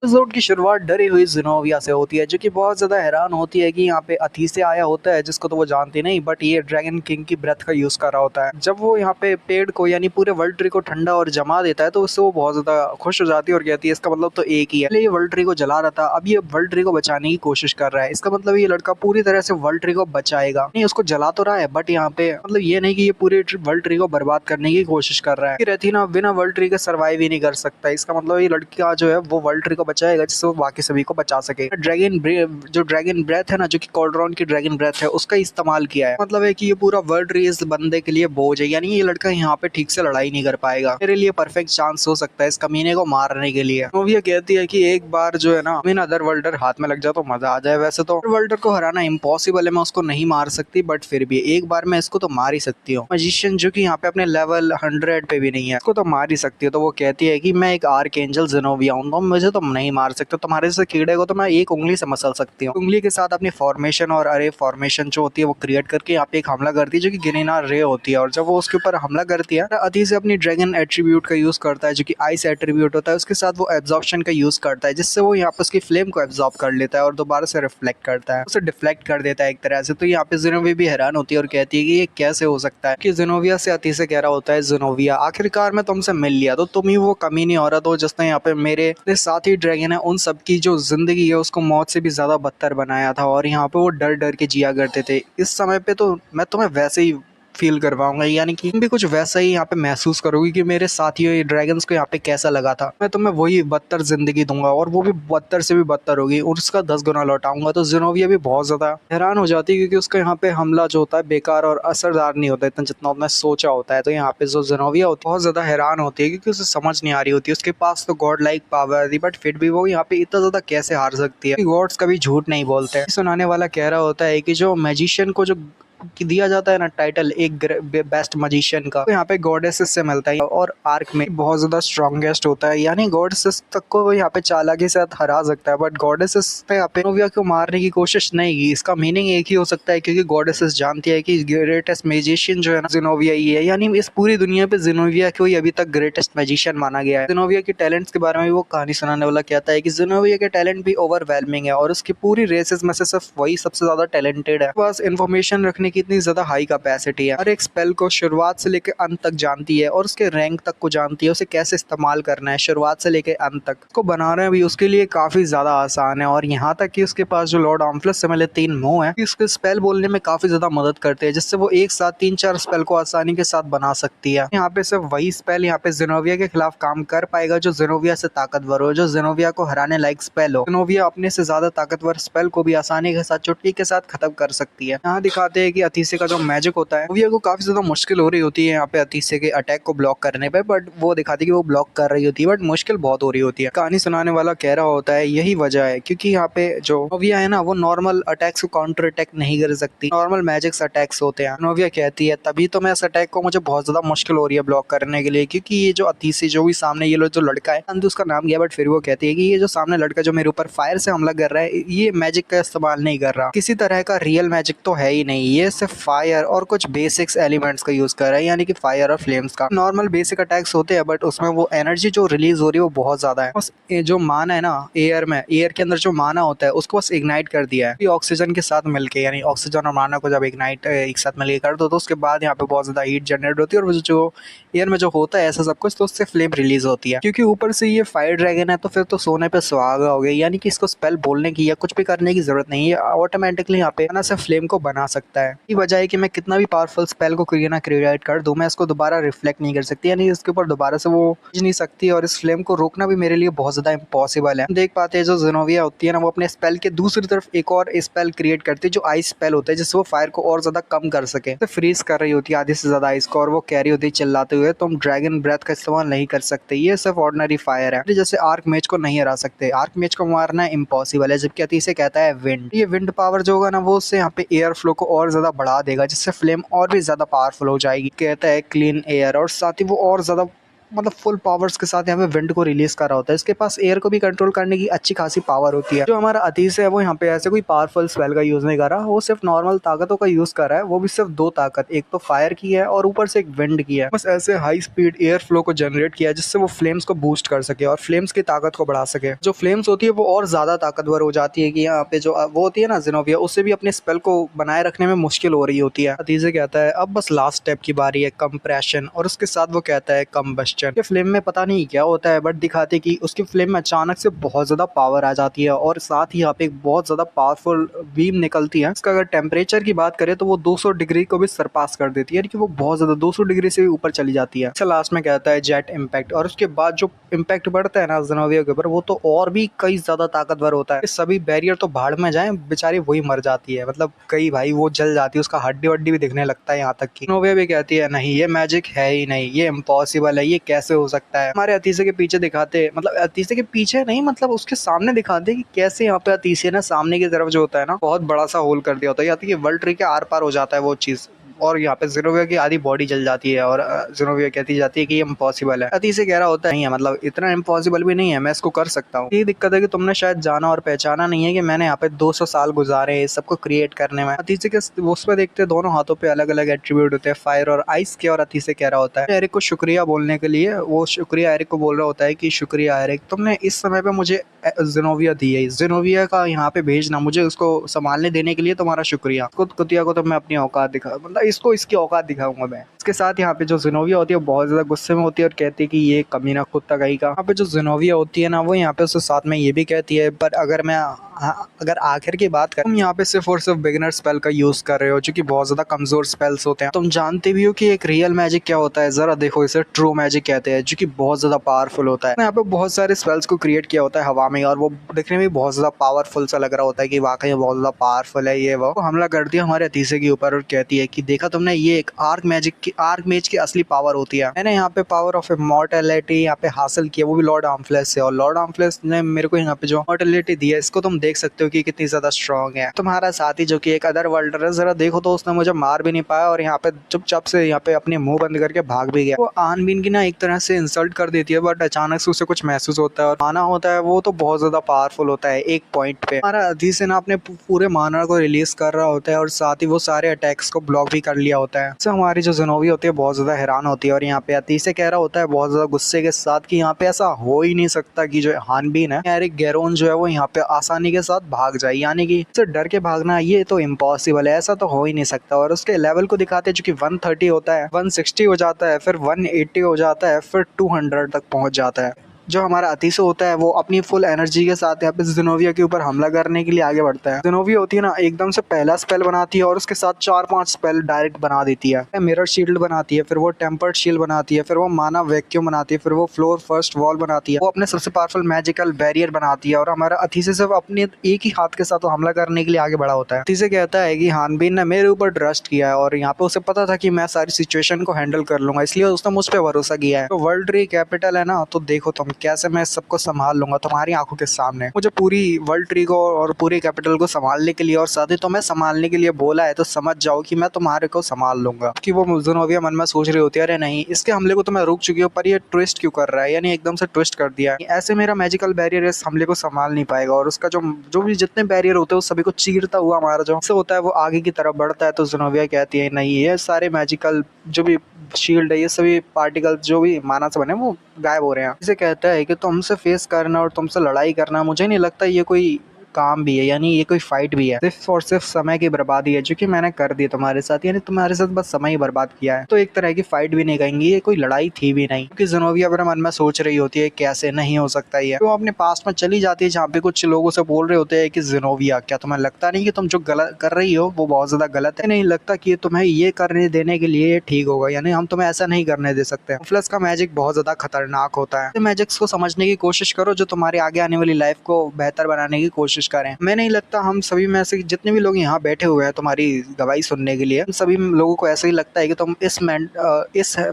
Episode की शुरुआत डरी हुई ज़ेनोबिया से होती है, जो कि बहुत ज़्यादा हैरान होती है कि यहाँ पे अतीसे आया होता है जिसको तो वो जानती नहीं, बट ये ड्रैगन किंग की ब्रेथ का यूज़ कर रहा होता है। जब वो यहाँ पे पेड़ को यानी पूरे वर्ल्ड ट्री को ठंडा और जमा देता है तो उससे वो बहुत ज़्यादा खुश हो जाती है और कहती है इसका मतलब तो एक ही है। पहले ये वर्ल्ड ट्री को जला रहा था, अब ये वर्ल्ड ट्री को बचाने की कोशिश कर रहा है। इसका मतलब ये लड़का पूरी तरह से वर्ल्ड ट्री को बचाएगा। नहीं, उसको जला तो रहा है बट यहाँ पे मतलब ये नहीं कि ये पूरे वर्ल्ड ट्री को बर्बाद करने की कोशिश कर रहा है। रहती ना बिना वर्ल्ड ट्री के सर्वाइव ही नहीं कर सकता। इसका मतलब ये लड़का जो है वो वर्ल्ड ट्री को बचाएगा जिससे वो बाकी सभी को बचा सके। जो ड्रैगन ब्रेथ है ना, जो कि कॉल्ड्रॉन की ड्रैगन ब्रेथ है, उसका इस्तेमाल किया है। मतलब है कि ये पूरा वर्ल्ड ट्री इस बंदे के लिए बोझ है, यानी ये लड़का यहाँ पे ठीक से लड़ाई नहीं कर पाएगा। मेरे लिए परफेक्ट चांस हो सकता है इस कमीने को मारने के लिए। वो ये कहती है कि एक बार जो है ना इन अदर वर्ल्डर हाथ में लग जाए तो मजा आ जाए। वैसे तो वर्ल्डर को हराना इम्पॉसिबल है, मैं उसको नहीं मार सकती, बट फिर भी एक बार मैं इसको तो मार ही सकती हूँ। मजिशियन जो कि यहाँ पे अपने लेवल 100 पे भी नहीं है, इसको तो मार ही सकती है। तो वो कहती है कि मैं एक आर्क एंजल ज़ेनोबिया हूँ, तो मुझे तो नहीं मार सकते। तुम्हारे जैसे कीड़े को तो मैं एक उंगली से मसल सकती हूँ। उंगली के साथ अपनी फॉर्मेशन और अरे फॉर्मेशन जो होती है वो क्रिएट करके यहाँ पे एक हमला करती है जो कि गिनेनार रे होती है। और जब वो उसके ऊपर हमला करती है अति से अपनी ड्रैगन एट्रीब्यूट का यूज करता है जो कि आइस एट्रीब्यूट होता है, उसके साथ वो एब्जॉर्प्शन का यूज करता है जिससे वो यहाँ पे उसकी फ्लेम को एब्जॉर्ब कर लेता है और दोबारा से रिफ्लेक्ट करता है, उसे डिफ्लेक्ट कर देता है एक तरह से। तो यहाँ पे ज़ेनोबिया भी हैरान होती है और कहती है कि ये कैसे हो सकता है। कि ज़ेनोबिया से अति से कह रहा होता है, ज़ेनोबिया आखिरकार मैं तुमसे मिल लिया, तो तुम ही वो कमीनी औरत हो जिसने यहाँ पे मेरे साथी ड्रैगन है उन सबकी जो जिंदगी है उसको मौत से भी ज्यादा बदतर बनाया था और यहाँ पे वो डर डर के जिया करते थे। इस समय पे तो मैं तुम्हें वैसे ही फील करवाऊंगा, यानी कि तुम भी कुछ वैसा ही यहाँ पे महसूस करोगी कि मेरे साथियों ड्रैगन्स को यहाँ पे कैसा लगा था। मैं तुम्हें वही बदतर जिंदगी दूंगा और वो भी बदतर से भी बदतर होगी और उसका 10 गुना लौटाऊंगा। तो ज़ेनोबिया भी बहुत ज्यादा हैरान हो जाती है क्योंकि उसका यहाँ पे हमला जो होता है बेकार और असरदार नहीं होता इतना जितना उसने सोचा होता है। तो यहाँ पे जो ज़ेनोबिया होती है बहुत ज्यादा हैरान होती है क्योंकि उसे समझ नहीं आ रही होती है। उसके पास तो गॉड लाइक पावर थी बट फिर भी वो यहाँ पे इतना ज्यादा कैसे हार सकती है। गॉड्स कभी झूठ नहीं बोलते। सुनाने वाला कह रहा होता है कि जो मैजिशियन को जो कि दिया जाता है ना टाइटल एक बेस्ट मजिशियन का, तो यहाँ पे गॉडेसेस से मिलता है और आर्क में बहुत ज्यादा स्ट्रॉन्गेस्ट होता है, यानी गॉडेसेस तक को वो यहाँ पे चालाकी से हरा सकता है। बट गॉडेसेस ने यहाँ पे ज़ेनोबिया को मारने की कोशिश नहीं की। इसका मीनिंग एक ही हो सकता है क्योंकि गॉडेसेस जानती है कि ग्रेटेस्ट मैजिशियन जो है ना ज़ेनोबिया ही है, यानी इस पूरी दुनिया पे ज़ेनोबिया को ही अभी तक ग्रेटेस्ट मैजिशियन माना गया है। ज़ेनोबिया के टैलेंट्स के बारे में वो कहानी सुनाने वाला कहता है कि ज़ेनोबिया के टैलेंट भी ओवरवेलमिंग है और उसकी पूरी रेसेस में से सिर्फ वही सबसे ज्यादा टैलेंटेड है। बस इन्फॉर्मेशन रखने की इतनी ज्यादा हाई कैपेसिटी है, हर एक स्पेल को शुरुआत से लेकर अंत तक जानती है और उसके रैंक तक को जानती है, उसे कैसे इस्तेमाल करना है शुरुआत से लेकर अंत तक। उसको बनाना भी उसके लिए काफी ज्यादा आसान है और यहाँ तक कि उसके पास जो लॉर्ड आर्मफ्लेस से मिले 3 मुंह है उसके स्पेल बोलने में काफी ज्यादा मदद करते हैं जिससे वो एक साथ 3-4 स्पेल को आसानी के साथ बना सकती है। यहाँ पे सिर्फ वही स्पेल यहाँ पे ज़ेनोबिया के खिलाफ काम कर पाएगा जो ज़ेनोबिया से ताकतवर हो, जो ज़ेनोबिया को हराने लायक स्पेल हो। ज़ेनोबिया अपने से ज्यादा ताकतवर स्पेल को भी आसानी के साथ चुटकी के साथ खत्म कर सकती है। यहाँ दिखाते हैं कि अतीसे का जो मैजिक होता है ज़ेनोबिया को काफी ज्यादा मुश्किल हो रही होती है यहाँ पे अतीसे के अटैक को ब्लॉक करने पे, बट वो दिखाती है कि वो ब्लॉक कर रही होती है बट मुश्किल बहुत हो रही होती है। कहानी सुनाने वाला कह रहा होता है यही वजह है क्योंकि यहाँ पे जो ज़ेनोबिया है ना वो नॉर्मल अटैक्स को काउंटर अटैक नहीं कर सकती, नॉर्मल मैजिक्स अटैक्स होते हैं। ज़ेनोबिया कहती है तभी तो मैं इस अटैक को मुझे बहुत ज्यादा मुश्किल हो रही है ब्लॉक करने के लिए क्योंकि ये जो अतीसे जो भी सामने ये जो लड़का है अंत उसका नाम गया, बट फिर वो कहती है कि ये जो सामने लड़का जो मेरे ऊपर फायर से हमला कर रहा है ये मैजिक का इस्तेमाल नहीं कर रहा, किसी तरह का रियल मैजिक तो है ही नहीं, ये सिर्फ फायर और कुछ बेसिक्स एलिमेंट्स का यूज कर रहा है, यानी कि फायर और फ्लेम्स का। नॉर्मल बेसिक अटैक्स होते हैं बट उसमें वो एनर्जी जो रिलीज हो रही है वो बहुत ज्यादा है। बस जो माना है ना एयर में, एयर के अंदर जो माना होता है उसको बस इग्नाइट कर दिया है ऑक्सीजन के साथ मिलके, यानी ऑक्सीजन और माना को जब इग्नाइट एक साथ मिलके कर दो तो उसके बाद यहाँ पे बहुत ज्यादा हीट जनरेट होती है और जो एयर में जो होता है ऐसा सब कुछ तो उससे फ्लेम रिलीज होती है। क्योंकि ऊपर से ये फायर ड्रैगन है तो फिर तो सोने पे सुहागा हो गया, यानी कि इसको स्पेल बोलने की या कुछ भी करने की जरूरत नहीं है, ऑटोमेटिकली यहाँ पे से फ्लेम को बना सकता है। ये वजह है कि मैं कितना भी पावरफुल स्पेल को क्रिएट कर दूं मैं इसको दोबारा रिफ्लेक्ट नहीं कर सकती, यानी इसके ऊपर दोबारा से वो नहीं सकती और इस फ्लेम को रोकना भी मेरे लिए बहुत ज्यादा इम्पॉसिबल है। देख पाते हैं जो ज़ेनोबिया होती है ना वो अपने स्पेल के दूसरी तरफ एक और स्पेल क्रिएट करती है जो आइस स्पेल होता है जिससे वो फायर को और ज्यादा कम कर सके, तो फ्रीज कर रही होती है आधे से ज्यादा आइस को और वो कह रही होती है चिल्लाते हुए तुम ड्रैगन ब्रेथ का इस्तेमाल नहीं कर सकते, ये सिर्फ ऑर्डिनरी फायर है, जैसे आर्क मेज को नहीं हरा सकते, आर्क मेज को मारना इम्पॉसिबल है। जबकि अतीसे कहता है विंड, ये विंड पावर जो होगा ना वो उससे यहाँ पे एयर फ्लो को और ज्यादा बढ़ा देगा जिससे फ्लेम और भी ज्यादा पावरफुल हो जाएगी। कहता है क्लीन एयर और साथ ही वो और ज्यादा मतलब फुल पावर्स के साथ यहाँ पे विंड को रिलीज कर रहा होता है। इसके पास एयर को भी कंट्रोल करने की अच्छी खासी पावर होती है। जो हमारा अतीस है वो यहाँ पे ऐसे कोई पावरफुल स्पेल का यूज नहीं कर रहा, वो सिर्फ नॉर्मल ताकतों का यूज कर रहा है, वो भी सिर्फ 2 ताकत, एक तो फायर की है और ऊपर से एक विंड की है। बस ऐसे हाई स्पीड एयर फ्लो को जनरेट किया जिससे वो फ्लेम्स को बूस्ट कर सके और फ्लेम्स की ताकत को बढ़ा सके। जो फ्लेम्स होती है वो और ज्यादा ताकतवर हो जाती है कि यहाँ पे जो वो होती है ना ज़ेनोबिया, उससे भी अपने स्पेल को बनाए रखने में मुश्किल हो रही होती है। अतीजे कहता है अब बस लास्ट स्टेप की बारी है, कंप्रेशन, और उसके साथ वो कहता है कम्बस्चन। फ्लेम में पता नहीं क्या होता है बट दिखाते कि उसकी फ्लेम में अचानक से बहुत ज्यादा पावर आ जाती है और साथ ही यहाँ पे एक बहुत ज्यादा पावरफुल बीम निकलती है। इसका अगर टेम्परेचर की बात करें तो वो 200 डिग्री को भी सरपास कर देती है, यानी कि वो बहुत ज्यादा 200 डिग्री से भी ऊपर चली जाती है। अच्छा लास्ट में कहता है जेट इम्पैक्ट, और उसके बाद जो इम्पैक्ट बढ़ता है ना ज़ेनोबिया के ऊपर वो तो और भी कई ज्यादा ताकतवर होता है। सभी बैरियर तो भाड़ में जाए, बेचारी वही मर जाती है, मतलब कई भाई वो जल जाती है, उसका हड्डी वड्डी भी दिखने लगता है। यहाँ तक कि ज़ेनोबिया भी कहती है नहीं ये मैजिक है ही नहीं, ये इम्पॉसिबल है, ये कैसे हो सकता है। हमारे अतीसे के पीछे दिखाते, मतलब अतीसे के पीछे नहीं, मतलब उसके सामने दिखाते कि कैसे यहाँ पे अतीसे ने सामने की तरफ जो होता है ना बहुत बड़ा सा होल कर दिया होता है, या कि वर्ल्ड ट्री के आर पार हो जाता है वो चीज, और यहाँ पे ज़ेनोबिया की आधी बॉडी जल जाती है और ज़ेनोबिया कहती जाती है कि ये इम्पॉसिबल है। अतीसे कह रहा होता है नहीं है, मतलब इतना इम्पॉसिबल भी नहीं है, मैं इसको कर सकता हूँ। ये दिक्कत है कि तुमने शायद जाना और पहचाना नहीं है कि मैंने यहाँ पे 200 साल गुजारे हैं सबको क्रिएट करने में। अतीसे के उस पर देखते दोनों हाथों पे अलग अलग एट्रीब्यूट होते हैं, फायर और आइस के, और अतीसे कह रहा होता है एरिक को शुक्रिया बोलने के लिए, वो शुक्रिया एरिक को बोल रहा होता है कि शुक्रिया एरिक, तुमने इस समय पे मुझे ज़ेनोबिया दी है, ज़ेनोबिया का यहाँ पे भेजना, मुझे उसको संभालने देने के लिए तुम्हारा शुक्रिया। खुद कुतिया को तो मैं अपनी औकात दिखा, मतलब इसको इसकी औकात दिखाऊंगा मैं। इसके साथ यहाँ पे जो ज़ेनोबिया होती है वो बहुत ज्यादा गुस्से में होती है और कहती है कि ये कमीना कुत्ता कहीं का। यहाँ पे जो ज़ेनोबिया होती है ना वो यहाँ पे उसके साथ में ये भी कहती है पर अगर आखिर की बात करें, तुम यहाँ पे सिर्फ और सिर्फ बिगिनर स्पेल का यूज कर रहे हो जो कि बहुत ज्यादा कमजोर स्पेल्स होते हैं। तुम जानते भी हो कि एक रियल मैजिक क्या होता है, जरा देखो इसे ट्रू मैजिक कहते हैं जो कि बहुत ज्यादा पावरफुल होता है। यहाँ पे बहुत सारे स्पेल्स को क्रिएट किया होता है हवा में और वो दिखने में बहुत ज्यादा पावरफुल सा लग रहा होता है कि वाकई में बहुत ज्यादा पावरफुल है। ये वो हमला करती है हमारे अतीसे के ऊपर और कहती है कि देखा तुमने, ये एक आर्क मेज की असली पावर होती है। मैंने यहाँ पे पावर ऑफ इमॉर्टैलिटी यहाँ पे हासिल किया, वो भी लॉर्ड आर्मफ्लेस से, और लॉर्ड आर्मफ्लेस ने मेरे को यहाँ पे जो इमॉर्टैलिटी दी है इसको तुम देख सकते हो कि कितनी ज्यादा स्ट्रॉन्ग है। तुम्हारा साथी जो कि एक अदर वर्ल्डर है, जरा देखो तो उसने मुझे मार भी नहीं पाया और यहाँ पे चुपचाप से यहाँ पे अपने मुंह बंद करके भाग भी गया। वो आनबीन की ना एक तरह से इंसल्ट कर देती है बट अचानक से उसे कुछ महसूस होता है और माना होता है वो तो बहुत ज्यादा पावरफुल होता है एक पॉइंट पे। हमारा अधीस ना अपने पूरे माना को रिलीज कर रहा होता है और साथ ही वो सारे अटैक्स को ब्लॉक भी कर लिया होता है। इससे हमारी जो ज़ेनोबिया होती है बहुत ज्यादा हैरान होती है और यहाँ पे अतीसे कह रहा होता है बहुत ज्यादा गुस्से के साथ कि यहाँ पे ऐसा हो ही नहीं सकता कि जो हानबीन है एरिक गैरोन जो है वो यहाँ पे आसानी के साथ भाग जाए, यानी कि इससे डर के भागना ये तो इम्पॉसिबल है, ऐसा तो हो ही नहीं सकता। और उसके लेवल को दिखाते हैं जो कि 130 होता है, 160 हो जाता है, फिर 180 हो जाता है, फिर 200 तक पहुंच जाता है। जो हमारा अतीसो होता है वो अपनी फुल एनर्जी के साथ यहाँ पे ज़ेनोबिया के ऊपर हमला करने के लिए आगे बढ़ता है। ज़ेनोबिया होती है ना एकदम से पहला स्पेल बनाती है और उसके साथ 4-5 स्पेल डायरेक्ट बना देती है। मिरर शील्ड बनाती है, फिर वो टेम्पर्ड शील्ड बनाती है, फिर वो माना वैक्यूम बनाती है, फिर वो फ्लोर फर्स्ट वॉल बनाती है, वो अपने सबसे पावरफुल मैजिकल बैरियर बनाती है और हमारा अतीसे सिर्फ अपने एक ही हाथ के साथ हमला करने के लिए आगे बढ़ा होता है। अतीसे कहता है कि हानबीन ने मेरे ऊपर ट्रस्ट किया है और यहाँ पे उसे पता था कि मैं सारी सिचुएशन को हैंडल कर लूंगा, इसलिए उसने मुझ पर भरोसा किया है। तो वर्ल्ड ट्री कैपिटल है ना, तो देखो तुम कैसे मैं सबको संभाल लूंगा तुम्हारी आंखों के सामने। मुझे पूरी वर्ल्ड ट्री को और पूरी कैपिटल को संभालने के लिए और साथ ही तुम्हें संभालने के लिए बोला है, तो समझ जाओ कि मैं तुम्हारे को संभाल लूंगा। कि वो ज़ेनोबिया मन में सोच रही होती है अरे नहीं, इसके हमले को तो मैं रुक चुकी हूँ पर ये ट्विस्ट क्यों कर रहा है, यानी एकदम से ट्विस्ट कर दिया, ऐसे मेरा मैजिकल बैरियर इस हमले को संभाल नहीं पाएगा। और उसका जो भी जितने बैरियर होते हैं उस सभी को चीरता हुआ हमारा जो होता है वो आगे की तरफ बढ़ता है। तो ज़ेनोबिया कहती है नहीं, ये सारे मैजिकल जो भी शील्ड है, ये सभी पार्टिकल जो भी माना से बने वो गायब हो रहे हैं। इसे कहता है कि तुमसे फेस करना और तुमसे लड़ाई करना मुझे नहीं लगता ये कोई काम भी है, यानी ये कोई फाइट भी है, सिर्फ और सिर्फ समय की बर्बादी है जो कि मैंने कर दी तुम्हारे साथ, यानी तुम्हारे साथ बस समय ही बर्बाद किया है। तो एक तरह की फाइट भी नहीं कहेंगे, ये कोई लड़ाई थी भी नहीं। क्योंकि ज़ेनोबिया अपने मन में सोच रही होती है कैसे नहीं हो सकता ये, तो अपने पास में चली जाती है जहाँ पे कुछ लोगों से बोल रहे होते हैं कि ज़ेनोबिया क्या तुम्हें लगता नहीं कि तुम जो गलत कर रही हो वो बहुत ज्यादा गलत है, नहीं लगता कि तुम्हें ये करने देने के लिए ठीक होगा, यानी हम तुम्हें ऐसा नहीं करने दे सकते। प्लस का मैजिक बहुत ज्यादा खतरनाक होता है, मैजिक्स को समझने की कोशिश करो जो तुम्हारी आगे आने वाली लाइफ को बेहतर बनाने की कोशिश कोशिश करें। मैं नहीं लगता हम सभी में से जितने भी लोग यहाँ बैठे हुए हैं तुम्हारी गवाही सुनने के लिए, उन सभी लोगों को ऐसा ही लगता है कि तुम इस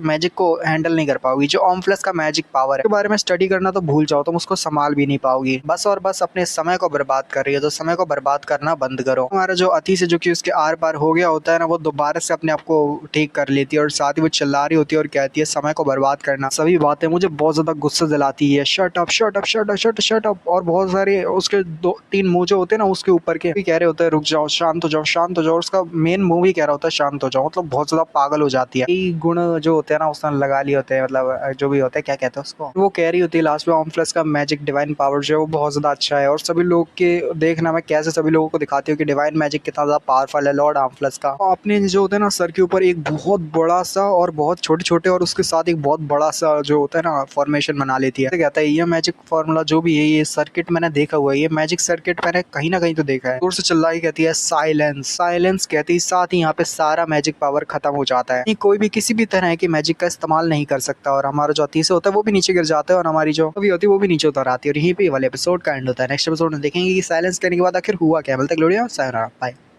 मैजिक को हैंडल नहीं कर पाओगी। जो ओमफ्लेस का मैजिक पावर है के बारे में स्टडी करना तो भूल जाओ, तुम उसको संभाल भी नहीं पाओगी। बस और बस अपने समय को बर्बाद कर रही है, तो समय को बर्बाद करना बंद करो। हमारा जो अतीश है जो कि उसके आर पार हो गया होता है ना, वो दोबारा से अपने आप को ठीक कर लेती है और साथ ही वो चिल्ला रही होती है और कहती है समय को बर्बाद करना। सभी बातें मुझे बहुत ज्यादा गुस्सा दिलाती है। Shut up shut up shut up shut shut up. और बहुत सारे उसके 2-3 मुंह जो होते हैं ना उसके ऊपर के भी कह रहे होते हैं रुक जाओ, शांत हो जाओ, शांत हो जाओ। उसका मेन मुंह भी कह रहा होता है शांत हो जाओ। मतलब बहुत ज्यादा पागल हो जाती है। ये गुण जो होते हैं ना उसने लगा लिए होते हैं, मतलब जो भी होता है क्या कहते हैं उसको, वो कह रही होती है लास्ट में ओमफ्लेस का मैजिक डिवाइन पावर जो है वो बहुत ज्यादा अच्छा है। और सभी लोग के देखना मैं कैसे सभी लोगों को दिखाती हूँ कि डिवाइन मैजिक कितना ज्यादा पावरफुल है लॉर्ड ओमफ्लेस का। अपने जो होता है ना सर के ऊपर एक बहुत बड़ा सा और बहुत छोटे छोटे और उसके साथ एक बहुत बड़ा सा जो होता है ना फॉर्मेशन बना लेती है। कहता है ये मैजिक फॉर्मूला जो भी है, ये सर्किट मैंने देखा हुआ है, ये मैजिक सर्किट मैंने कहीं ना कहीं तो देखा है। दूर से चिल्ला के कहती है साइलेंस साइलेंस कहती है, साथ ही यहाँ पे सारा मैजिक पावर खत्म हो जाता है। कोई भी किसी भी तरह की मैजिक का इस्तेमाल नहीं कर सकता और हमारा जो अतीस होता है वो भी नीचे गिर जाता है और हमारी जो भी होती है वो भी नीचे उतर आती है। और यहीं पे वाले एपिसोड का एंड होता है। नेक्स्ट एपिसोड में देखेंगे कि साइलेंस करने के बाद आखिर हुआ क्या। मिलता है, बाय।